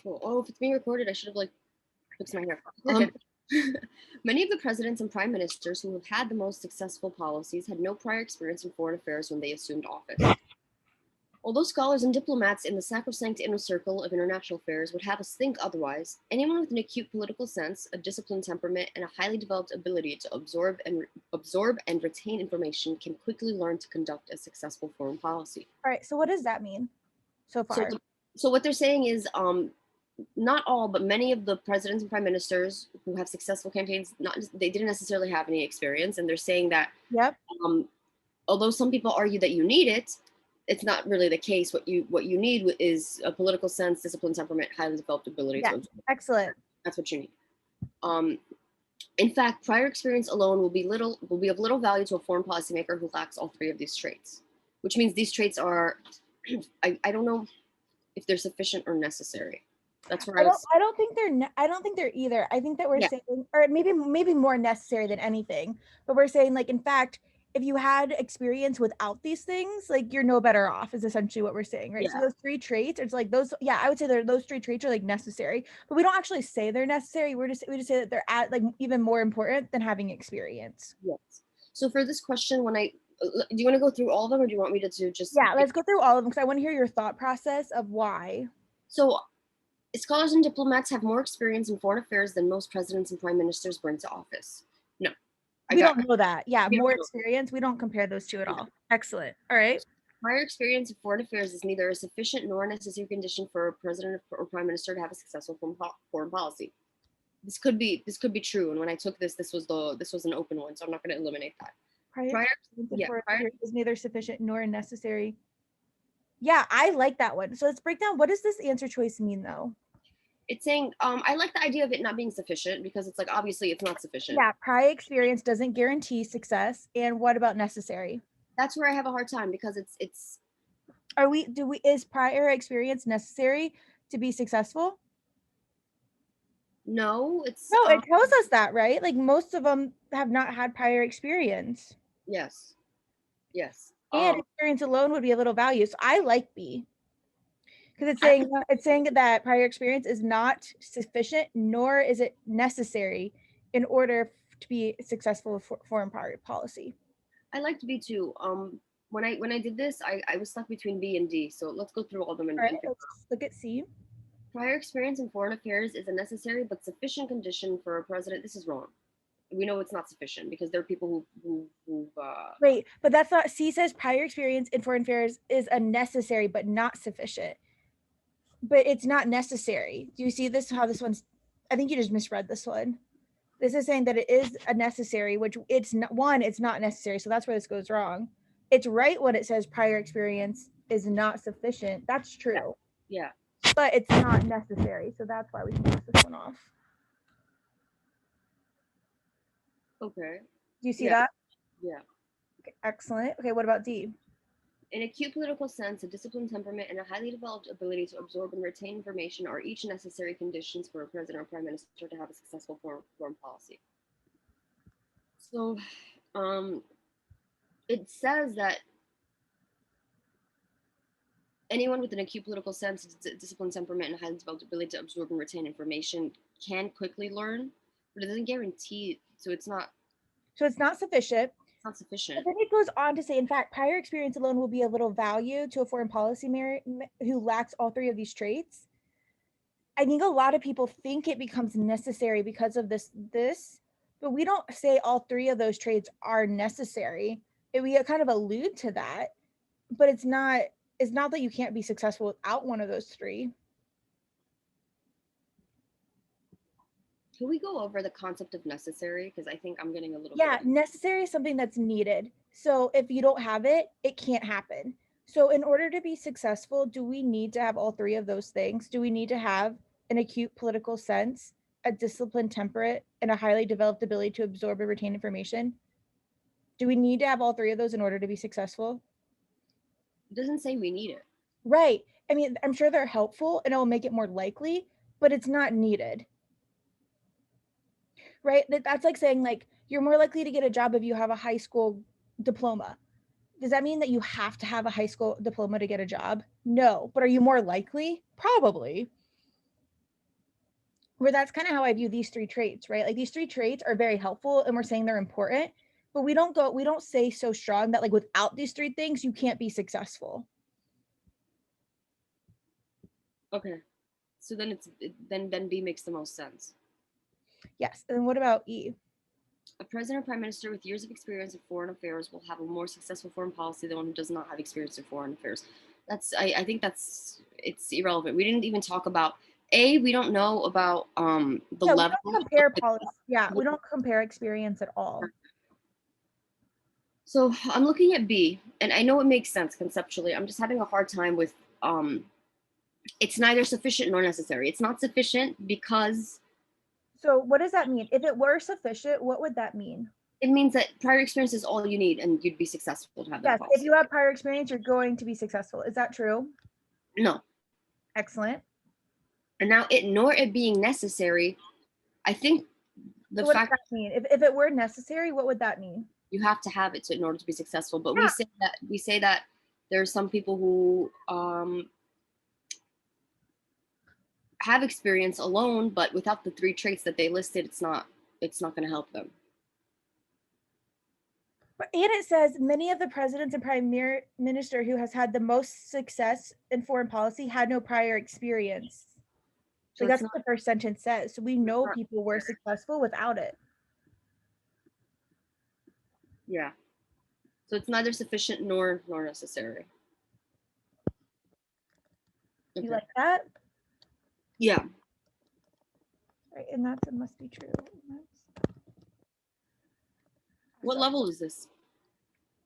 Oh, if it's being recorded, I should have like fixed my hair. You're good. Many of the presidents and prime ministers who have had the most successful policies had no prior experience in foreign affairs when they assumed office. Although scholars and diplomats in the sacrosanct inner circle of international affairs would have us think otherwise, anyone with an acute political sense, a disciplined temperament, and a highly developed ability to absorb and retain information can quickly learn to conduct a successful foreign policy. All right. So what does that mean so So, far? so what they're saying is, not all, but many of the presidents and prime ministers who have successful campaigns, not they didn't necessarily have any experience, and they're saying that Yep. um, although some people argue that you need it, it's not really the case. What you need is a political sense, discipline, temperament, highly developed ability Yeah. to absorb. Excellent. That's what you need. Um, in fact, prior experience alone will be of little value to a foreign policymaker who lacks all three of these traits, which means these traits are, I don't know if they're sufficient or necessary. That's where I I don't was. I don't think I don't think they're either. I think that we're Yeah, saying, or maybe more necessary than anything, but we're saying like in fact, if you had experience without these things, like you're no better off is essentially what we're saying, right? So yeah, those three traits, it's like those, yeah, I would say those three traits are like necessary, but we don't actually say they're necessary. We just say that they're at like even more important than having experience. yes. So for this question, do you want to go through all of them, or do you want me to do just? Yeah, let's go through all of them because I want to hear your thought process of why. So scholars and diplomats have more experience in foreign affairs than most presidents and prime ministers bring to office. No, I We got. don't know that. Yeah, We don't more know. experience. We don't compare those two at Yeah. all. Excellent. All right. Prior experience in foreign affairs is neither a sufficient nor a necessary condition for a president or prime minister to have a successful foreign policy. This could be true. And when I took this was an open one, so I'm not going to eliminate that. Prior Prior, experience in yeah, foreign prior. affairs is neither sufficient nor necessary. Yeah, I like that one. So let's break down, what does this answer choice mean though? It's saying I like the idea of it not being sufficient because it's like obviously it's not sufficient. Yeah, prior experience doesn't guarantee success. And what about necessary? That's where I have a hard time because it's Is prior experience necessary to be successful? no, it's No, it tells us that, right? Like most of them have not had prior experience. yes, yes. And experience alone would be a little value. So I like B. Because I it's saying that prior experience is not sufficient, nor is it necessary in order to be successful with foreign policy. I liked B too. When I did this, I was stuck between B and D. So let's go through all of them All right, and figure. let's look at C. Prior experience in foreign affairs is a necessary but sufficient condition for a president. This is wrong. We know it's not sufficient because there are people who Wait, but that's not, C says prior experience in foreign affairs is a necessary but not sufficient. But it's not necessary. Do you see this? How this one's, I think you just misread this one. This is saying that it is a necessary, which it's not, one, it's not necessary. So that's where this goes wrong. It's right when it says prior experience is not sufficient. That's true. yeah. But it's not necessary. So that's why we can cross this one off. Okay. Do you see Yeah. that? Yeah. Okay, excellent. Okay, what about D? In acute political sense, a disciplined temperament and a highly developed ability to absorb and retain information are each necessary conditions for a president or prime minister to have a successful foreign policy. So, um, it says that anyone with an acute political sense, disciplined temperament, and a highly developed ability to absorb and retain information can quickly learn, but it doesn't guarantee. So it's not. So it's not sufficient. It's not sufficient. But then it goes on to say, in fact, prior experience alone will be of little value to a foreign policy who lacks all three of these traits. I think a lot of people think it becomes necessary because of this, but we don't say all three of those traits are necessary. We kind of allude to that, but it's not that you can't be successful without one of those three. Can we go over the concept of necessary? Because I think I'm getting a little Yeah, bit. necessary is something that's needed. So if you don't have it, it can't happen. So in order to be successful, do we need to have all three of those things? Do we need to have an acute political sense, a disciplined temperate, and a highly developed ability to absorb and retain information? Do we need to have all three of those in order to be successful? It doesn't say we need it. Right. I mean, I'm sure they're helpful and it will make it more likely, but it's not needed. Right? That's like saying like you're more likely to get a job if you have a high school diploma. Does that mean that you have to have a high school diploma to get a job? No. But are you more likely? Probably. where that's kind of how I view these three traits, right? Like these three traits are very helpful and we're saying they're important, but we don't say so strong that like without these three things, you can't be successful. Okay. So then then B makes the most sense. Yes. And what about E? A president or prime minister with years of experience in foreign affairs will have a more successful foreign policy than one who does not have experience in foreign affairs. I think it's irrelevant. We didn't even talk about A. We don't know about the Yeah, we level. don't compare policy. Yeah, we don't compare experience at all. So I'm looking at B, and I know it makes sense conceptually. I'm just having a hard time with it's neither sufficient nor necessary. It's not sufficient because So what does that mean? If it were sufficient, what would that mean? it means that prior experience is all you need, and you'd be successful to have that Yes, policy. if you have prior experience, you're going to be successful. Is that true? No. Excellent. And now it being necessary, I think the So what does fact that mean? If it were necessary, what would that mean? you have to have it in order to be successful. But Yeah. we say that there are some people who have experience alone, but without the three traits that they listed, it's not going to help them. And it says many of the presidents and prime minister who has had the most success in foreign policy had no prior experience. So Like that's what the first sentence says. So we know people were successful without it. Yeah. So it's neither sufficient nor necessary. You Okay. like that? Yeah. Right, and that's it must be true. What level is this?